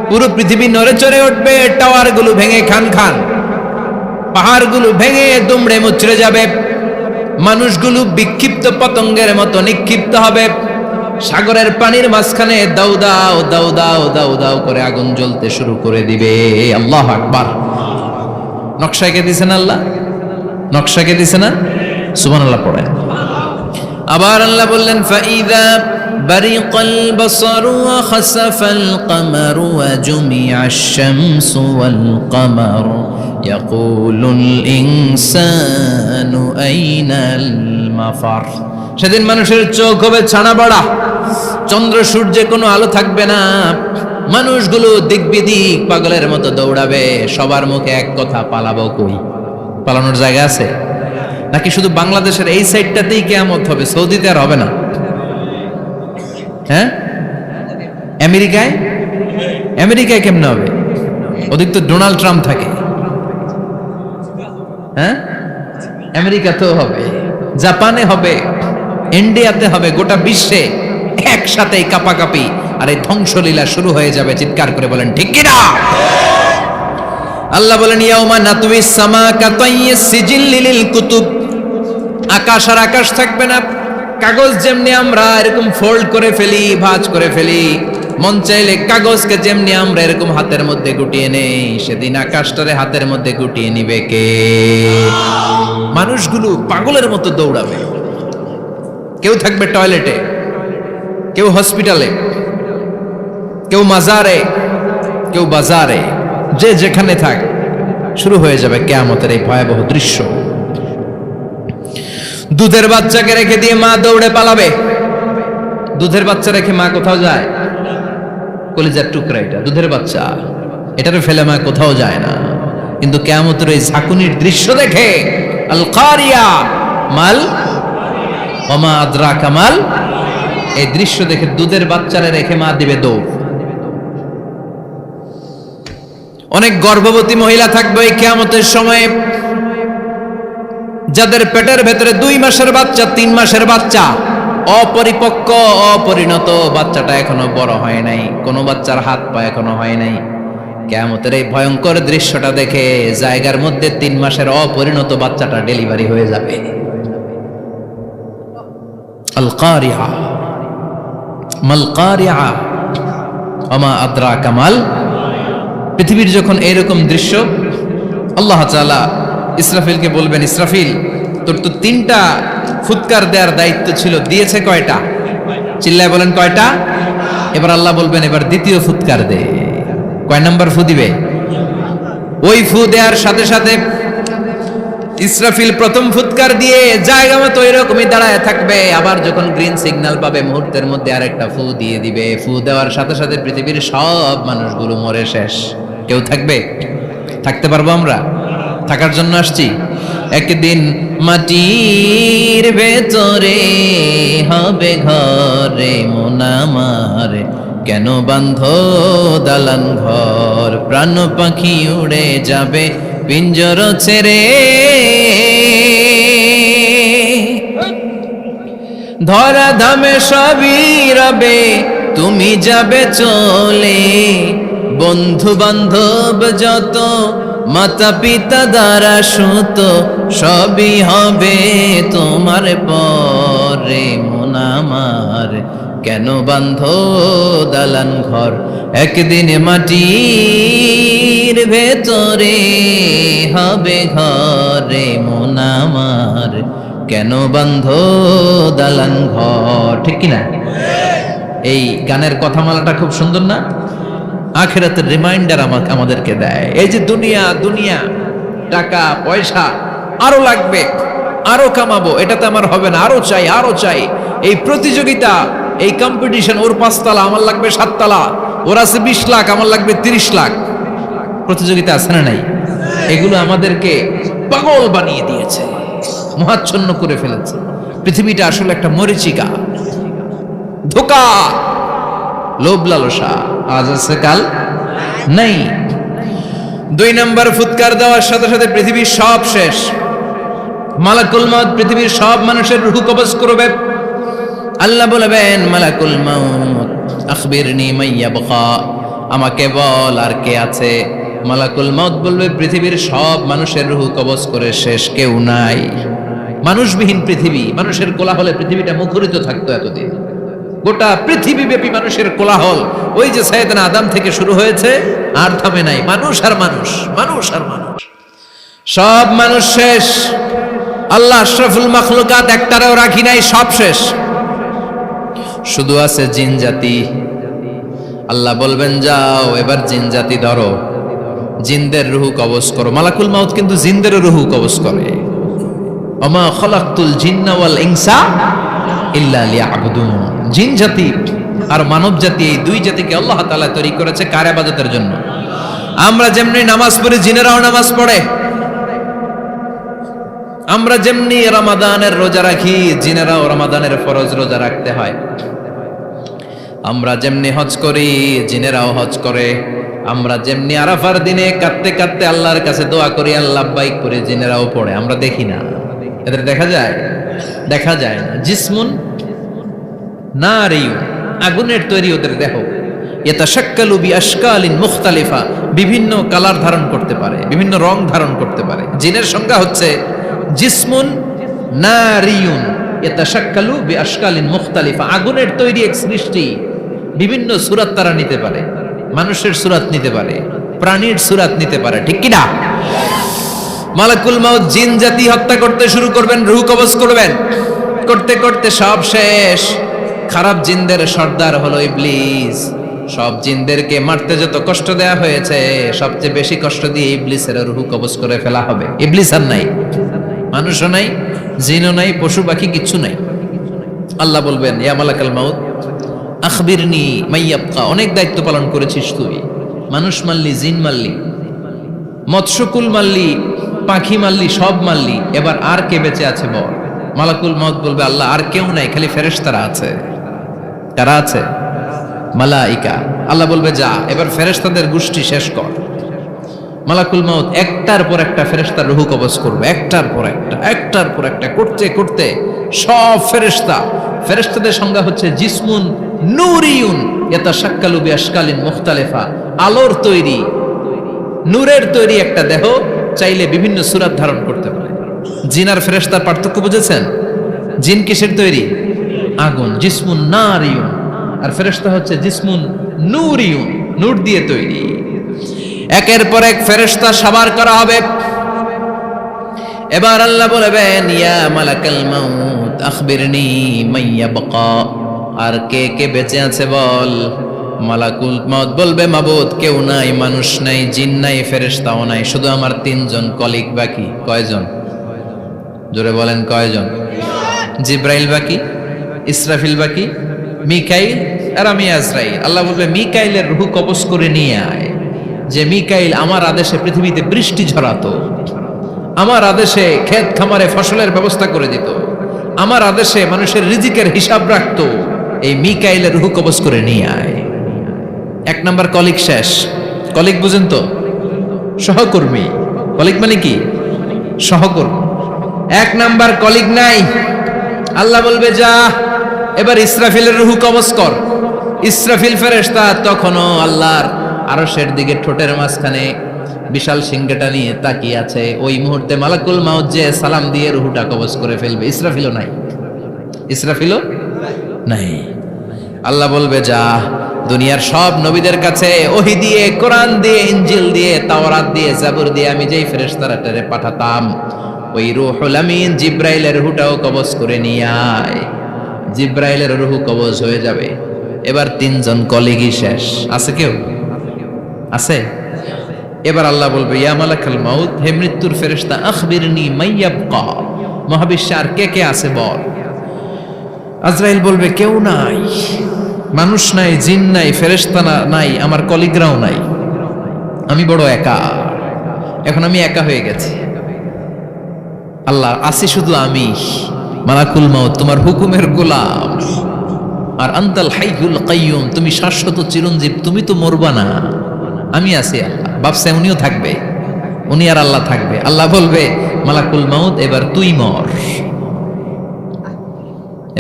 পুরো পৃথিবী নড়ে চড়ে উঠবে, টাওয়ারগুলো ভেঙে খান খান, পাহাড়গুলো ভেঙে দুমড়ে মুচড়ে যাবে, মানুষগুলো বিক্ষিপ্ত পতঙ্গের মতো নিক্ষিপ্ত হবে, সাগরের পানির মাঝখানে দাউ দাউ দাউ দাউ দাউ দাউ করে আগুন জ্বলতে শুরু করে দিবে। আল্লাহু আকবার। নকশা কে দিছেন আল্লাহ? নকশা কে দিছে না? সুবহানাল্লাহ পড়েন। আবার আল্লাহ বললেন ফাইদা বারিকাল বাসারু ওয়া খাসাফাল কামারু ওয়া জুমিআশ শামসু ওয়াল কামারু ইয়াকুলুল ইনসানু আইনাল মাফার। সেদিন মানুষের চোখ হবে ছানা বড়া, চন্দ্র সূর্যে কোনো আলো থাকবে না, মানুষগুলো দিক বিদিক পাগলের মতো দৌড়াবে, সবার মুখে এক কথা, পালাবো কই? পালানোর জায়গা আছে নাকি শুধু বাংলাদেশের এই সাইডটাতেই কিয়ামত হবে? সৌদিতে আর হবে না? হ্যাঁ, আমেরিকায়? আমেরিকায় কেমনে হবে? ওদিক তো ডোনাল্ড ট্রাম্প থাকে। হ্যাঁ, আমেরিকাতেও হবে, জাপানে হবে, ইন্ডিয়াতে হবে, গোটা বিশ্বে একসাথেই কাপাকাপি আর এই ধ্বংসলীলা শুরু হয়ে যাবে। চিৎকার করে বলেন ঠিক কিনা? আল্লাহ বলেন ইয়াউমা নাতুইস সামা কাতাইয়িস সিজিল লিল কুতুব। আকাশ আর আকাশ থাকবে না, কাগজ যেমনি আমরা এরকম ফোল্ড করে ফেলি, ভাঁজ করে ফেলি, মন চাইলে কাগজকে যেমনি আমরা এরকম হাতের মধ্যে গুটিয়ে নেই, সেদিন আকাশটারে হাতের মধ্যে গুটিয়ে নিবে কে? মানুষগুলো পাগলের মতো দৌড়াবে, কেউ থাকবে টয়লেটে, কেউ হসপিটালে, কেউ মাজারে, কেউ বাজারে, যে যেখানে থাক, শুরু হয়ে যাবে কিয়ামতের এই ভয়াবহ দৃশ্য। দুধের বাচ্চাকে রেখে দিয়ে মা দৌড়ে পালাবে। দুধের বাচ্চা রেখে মা কোথাও যায়? কলিজার টুকরা এটা, দুধের বাচ্চা, এটারে ফেলে মা কোথাও যায় না। কিন্তু কিয়ামতের এই ঝাঁকুনির দৃশ্য দেখে আল কারিয়া মাল ওমা আদরাকা মাল, এই দৃশ্য দেখে দুধের বাচ্চারে রেখে মা দিবে দৌড়। অনেক গর্ভবতী মহিলা থাকবে এই কিয়ামতের সময়ে, যাদের পেটের ভেতরে 2 মাসের বাচ্চা, 3 মাসের বাচ্চা, অপরিপক্ক অপরিণত, বাচ্চাটা এখনো বড় হয় নাই, কোনো বাচ্চার হাত পা এখনো হয় নাই। কিয়ামতের এই ভয়ঙ্কর দৃশ্যটা দেখে জায়গার মধ্যে 3 মাসের অপরিণত বাচ্চাটা ডেলিভারি হয়ে যাবে। আল কারিয়া মাল কারিয়া ওমা আদরাকা মাল। পৃথিবীর যখন এরকম দৃশ্য, আল্লাহ তাআলা ইসরাফিলকে বলবেন, ইসরাফিল তোর তো 3টা ফুৎকার দেওয়ার দায়িত্ব ছিল, দিয়েছে কয়টা? চিল্লায় বলেন কয়টা? এবার আল্লাহ বলবেন এবার দ্বিতীয় ফুৎকার দে। কয় নাম্বার ফু দিবে? ওই ফু দেওয়ার সাথে সাথে ইসরাফিল প্রথম ফুৎকার দিয়ে জায়গা মতো এরকমই দাঁড়ায় থাকবে, আবার যখন গ্রিন সিগন্যাল পাবে মুহূর্তের মধ্যে আরেকটা ফু দিয়ে দিবে। ফু দেওয়ার সাথে সাথে পৃথিবীর সব মানুষগুলো মরে শেষ, কেউ থাকবে? থাকতে পারবো আমরা? থাকার জন্য আসছি। একদিন মাটির ভেতরে হবে ঘরে মন আমার, কেন বান্ধ দালান ঘর, প্রাণ পাখি উড়ে যাবে পিঞ্জর ছেড়ে, ধরা ধামে সবই রবে তুমি যাবে চলে, বন্ধু বান্ধব যত মাতা পিতা দ্বারা সুত সবই হবে তোমার পরে মন আমার, কেন বান্ধ দালান ঘর, একদিন মাটির ভেতরে হবে ঘরে মন আমার, কেন বান্ধ দালান ঘর। ঠিক কিনা? এই গানের কথামালাটা খুব সুন্দর না? আখিরাতের রিমাইন্ডার আমাদেরকে দেয়। এই যে দুনিয়া দুনিয়া, টাকা পয়সা আরো লাগবে, আরো কামাবো, এটাতে আমার হবে না, আরো চাই আরো চাই। এই প্রতিযোগিতা, এই কম্পিটিশন, ওর 5 তলা আমার লাগবে 7 তলা, ওর আছে 20 লাখ আমার লাগবে 30 লাখ, প্রতিযোগিতা আছে না নাই? এগুলো আমাদেরকে পাগল বানিয়ে দিয়েছে, মোহাচ্ছন্ন করে ফেলেছে। পৃথিবীটা আসলে একটা মরীচিকা, ধোঁকা, লোভ লালসা, আজ আছে কাল নাই। 2 নম্বর ফুৎকার দেওয়ার সাথে সাথে পৃথিবীর সব শেষ। মালাকুল মউত পৃথিবীর সব মানুষের রূহ কবজ করবে। আল্লাহ বলবেন মালাকুল মউত আখবিরনি মাইয়াবকা, আমাকে বল আর কে আছে। মালাকুল মউত বলবে পৃথিবীর সব মানুষের রূহ কবজ করে শেষ, কেউ নাই। মানুষবিহীন পৃথিবী, মানুষের কোলাহলে পৃথিবীটা মুখরিত থাকতো এতদিন। গোটা পৃথিবীব্যাপী মানুষের কোলাহল, ওই যে সাইয়েদনা আদম থেকে শুরু হয়েছে, আর থামে নাই। মানুষ আর মানুষ, মানুষ আর মানুষ, সব মানুষ শেষ। আল্লাহ আশরাফুল মাখলুকাত একটারেও রাখি নাই, সব শেষ। শুধু আছে জিন জাতি। আল্লাহ বলবেন যাও এবার জিন জাতি ধরো, জিনদের রুহু কবজ করো। মালাকুল মাউত কিন্তু জিনদের রুহু কবজ করে। ওমা খালাকতুল জিন্না ওয়াল ইনসা ইল্লা লিয়াবুদুন। জিন জাতি আর মানব জাতি, এই দুই জাতিকে আল্লাহ তাআলা তৈরি করেছে কার ইবাদতের জন্য। আমরা যেমনি নামাজ পড়ি, জিনেরাও নামাজ পড়ে। আমরা যেমনি রমাদানের রোজা রাখি, জিনেরাও রমাদানের ফরজ রোজা রাখতে হয়। আমরা যেমনি হজ করি, জিনেরাও হজ করে। আমরা যেমনি আরাফার দিনে কাঁদতে কাঁদতে আল্লাহর কাছে দোয়া করি, আল্লাহ লাব্বাইক করে, জিনেরাও পড়ে। আমরা দেখি না, এদের দেখা যায়? দেখা যায় না। জিসমুন নারিয়ুন, আগুনের তৈরি ওদের দেহ। ইয়াতাশাক্কালু বিআশকালিন মুখতালিফা, বিভিন্ন কালার ধারণ করতে পারে, বিভিন্ন রং ধারণ করতে পারে। জিনের সংজ্ঞা হচ্ছে জিসমুন নারিয়ুন ইয়াতাশাক্কালু বিআশকালিন মুখতালিফা, আগুনের তৈরি এক সৃষ্টি। বিভিন্ন সূরত তারা নিতে পারে, মানুষের সূরত নিতে পারে, প্রাণীর সূরত নিতে পারে, ঠিক কি না? মালাকুল মাউত জিন জাতি হত্যা করতে শুরু করবেন, রূহ কবজ করবেন। করতে করতে সব শেষ। খারাপ জিনদের সর্দার হলো ইবলিস। সব জিনদেরকে মারতে যত কষ্ট দেয়া হয়েছে, সবচেয়ে বেশি কষ্ট দিয়ে ইবলিসের রূহ কবজ করে ফেলা হবে। ইবলিস আর নাই, মানুষও নাই, জিনও নাই, পশু পাখি কিচ্ছু নাই। আল্লাহ বলবেন ইয়া মালাকাল মাউত আখবিরনি মাইয়াবকা, অনেক দায়িত্ব পালন করেছিস তুই। মানুষ মারলি, জিন মারলি, মৎস্যকুল মারলি, পাখি মারলি, সব মারলি, এবার আর কে বেঁচে আছে বল। মালাকুল মাউত বলবে আল্লাহ আর কেউ নাই, খালি ফেরেশতারা আছে। কারা আছে? মালাইকা। আল্লাহ বলবে যা এবার ফেরেশতাদের গোষ্ঠী শেষ কর। মালাকুল মাউত একটার পর একটা ফেরেশতার রূহ কবজ করবে, একটার পর একটা, একটার পর একটা, করতে করতে সব ফেরেশতা। ফেরেশতাদের সংজ্ঞা হচ্ছে জিসমুন নূরিয়ুন ইয়াতাশাক্কালু বিআশকালিন মুখতালিফা, আলোর তৈরি, নূরের তৈরি একটা দেহ, চাইলে বিভিন্ন সূরত ধারণ করতে পারে। জিন আর ফেরেশতার পার্থক্য বুঝেছেন? জিন কিসের তৈরি? আগুন, জিসমুন নারিয়ুন। আর ফেরেশতা হচ্ছে জিসমুন নূরিয়ুন, নূর দিয়ে তৈরি। একের পর এক ফেরেশতা সাবার করা হবে। এবার আল্লাহ বলবেন ইয়া মালাকাল মাউত আখবিরনি মাইয়াবকা, আর কে কে বেঁচে আছে বল। মালাকুল মাউত বলবে মাবুদ কেউ নাই, মানুষ নাই, জিন নাই, ফেরেশতাও নাই, শুধু আমার তিনজন কলিগ বাকি। কয়জন? জোরে বলেন কয়জন? জিব্রাইল বাকি, ইসরাফিল বাকি, মিকাইল আর আমি আজরাইল। আল্লাহ বলবে মিকাইলের রূহ কবজ করে নিয়ে আয়। যে মিকাইল আমার আদেশে পৃথিবীতে বৃষ্টি ঝরাতো, আমার আদেশে ক্ষেত খামারে ফসলের ব্যবস্থা করে দিত, আমার আদেশে মানুষের রিজিকের হিসাব রাখতো, এই মিকাইলের রূহ কবজ করে নিয়ে আয়। এক নাম্বার কলিগ শেষ। কলিগ বুঝেন তো? সহকর্মী। কলিগ মানে কি? সহকর্মী। এক নাম্বার কলিগ নাই। আল্লাহ বলবে যা এবার ইসরাফিলের রূহ কবজ কর। ইসরাফিল ফেরেশতা তখনও আল্লাহর আরশের দিকে ঠোঁটের মাঝখানে বিশাল সিংহটা নিয়ে তাকিয়ে আছে। ওই মুহূর্তে মালাকুল মাউত যে সালাম দিয়ে রূহটা কবজ করে ফেলবে। ইসরাফিলও নাই, ইসরাফিলও নাই। আল্লাহ বলবে যা দুনিয়ার সব নবীদের কাছে ওহী দিয়ে, কোরআন দিয়ে, ইনজিল দিয়ে, তাওরাত দিয়ে, জাবুর দিয়ে আমি যেই ফেরেশতারে পাঠাতাম, ওই রূহুল আমিন জিব্রাইলের রূহটাও কবজ করে নিয়ে আয়। জিব্রাইলের রূহ কবজ হয়ে যাবে। এবার তিনজন কলিগই শেষ। আছে কেউ? আছে? এবার আল্লাহ বলবে ইয়া মালাকাল মাউত, হে মৃত্যুর ফেরেশতা আখবিরনি মাইয়াবকা, মহাবিশ্বে আর কে কে আছে বল। আজরাইল বলবে কেউ নাই, মানুষ নাই, জিন নাই, ফেরেশতা নাই, আমার কলিগরাও নাই, আমি বড় একা। এখন আমি একা হয়ে গেছি। আল্লাহ আসি শুধু আমি। মালাকুল মাউত তোমার হুকুমের গোলাম। আর আনতাল হাইয়ুল কাইয়ুম, তুমি শাশ্বত চিরঞ্জীব, তুমি তো মরবা না, আমি আছি। আল্লাহ ভাবছে উনিও থাকবে, উনি আর আল্লাহ থাকবে। আল্লাহ বলবে মালাকুল মাউত এবার তুই মর,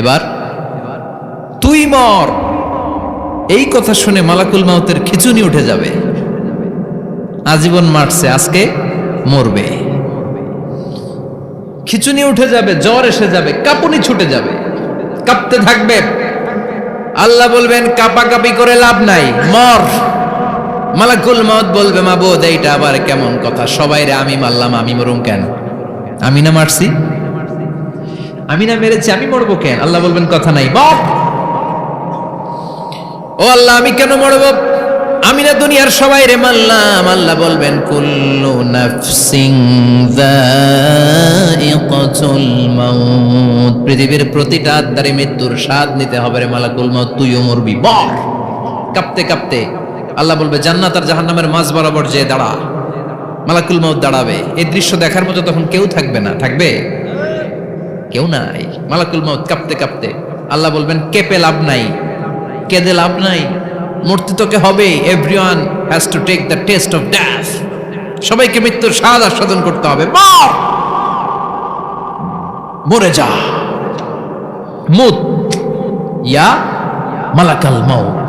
এবার তুই মর। এই কথা শুনে মালাকুল মাউতের খিচুনি উঠে যাবে। আজীবন মারছে, আজকে মরবে। খিচুনি উঠে যাবে, জ্বর এসে যাবে, কাঁপুনি ছুটে যাবে, কাঁপতে থাকবে। আল্লাহ বলবেন কাঁপাকাঁপি করে লাভ নাই, মর। মালাকুল মাউত বলবে মাবুদ এইটা আবার কেমন কথা, সবাইরে আমি মারলাম, আমি মরুম কেন? আমি না মারছি, আমি না মেরেছি, আমি মরবো কেন? আল্লাহ বলবেন কথা নাই, মর। ও আল্লাহ আমি কেন মরব? আমি না দুনিয়ার সবাইরে মারলাম। আল্লাহ বলবেন কুল্লু নাফসিন যায়িকাতুল মাউত, পৃথিবীর প্রতিটা আত্মারে মৃত্যুর স্বাদ নিতে হবে রে মালাকুল মাউত, তুইও মরবি, মর। কাঁপতে কাঁপতে আল্লাহ বলবে জান্নাত আর জাহান্নামের মাঝ বরাবর যে দাঁড়া। মালাকুল মাউত দাঁড়াবে, এই দৃশ্য দেখার মতো তখন কেউ থাকবে না, থাকবে কেউ নাই। মালাকুল মাউত কাঁপতে কাঁপতে আল্লাহ বলবেন কেঁপে লাভ নাই, কেঁদে লাভ নাই, মরতে তোকে হবে। Everyone has to take the test of death, সবাইকে মৃত্যুর স্বাদ আস্বাদন করতে হবে। মর, মরে যা। মুত ইয়া মালাকাল মাউত।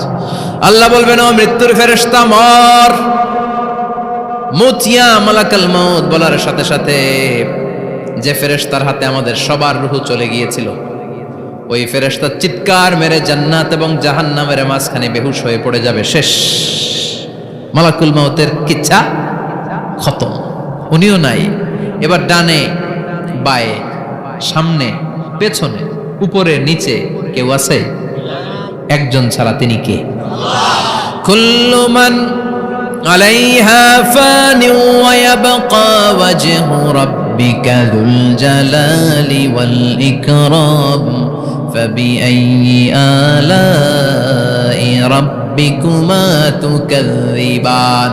আল্লাহ বলবেন ও মৃত্যুর ফেরেশতা মর। মুত ইয়া মালাকাল মাউত বলার সাথে সাথে যে ফেরেশতার হাতে আমাদের সবার রূহ চলে গিয়েছিল, ওই ফেরেশতা চিৎকার মেরে জান্নাত এবং জাহান্নামের মাঝখানে বেহুশ হয়ে পড়ে যাবে, শেষ। মালাকুল মাউতের কিচ্ছা খতম, উনিও নাই। এবার ডানে বায়ে সামনে পেছনে উপরে নিচে কেউ আছে? একজন ছাড়া, তিনি কে? কুল্লু মান আলাইহা ফানি ওয়া ইয়াবকা ওয়াজহু রাব্বিকা যুল জালালি ওয়াল ইকরাম ফাবিআইয়ি আলাই রাব্বিকুমা তুকাযযিবান।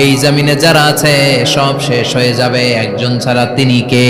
এই জমিনে যারা আছে সব শেষ হয়ে যাবে, একজন ছাড়া, তিনি কে?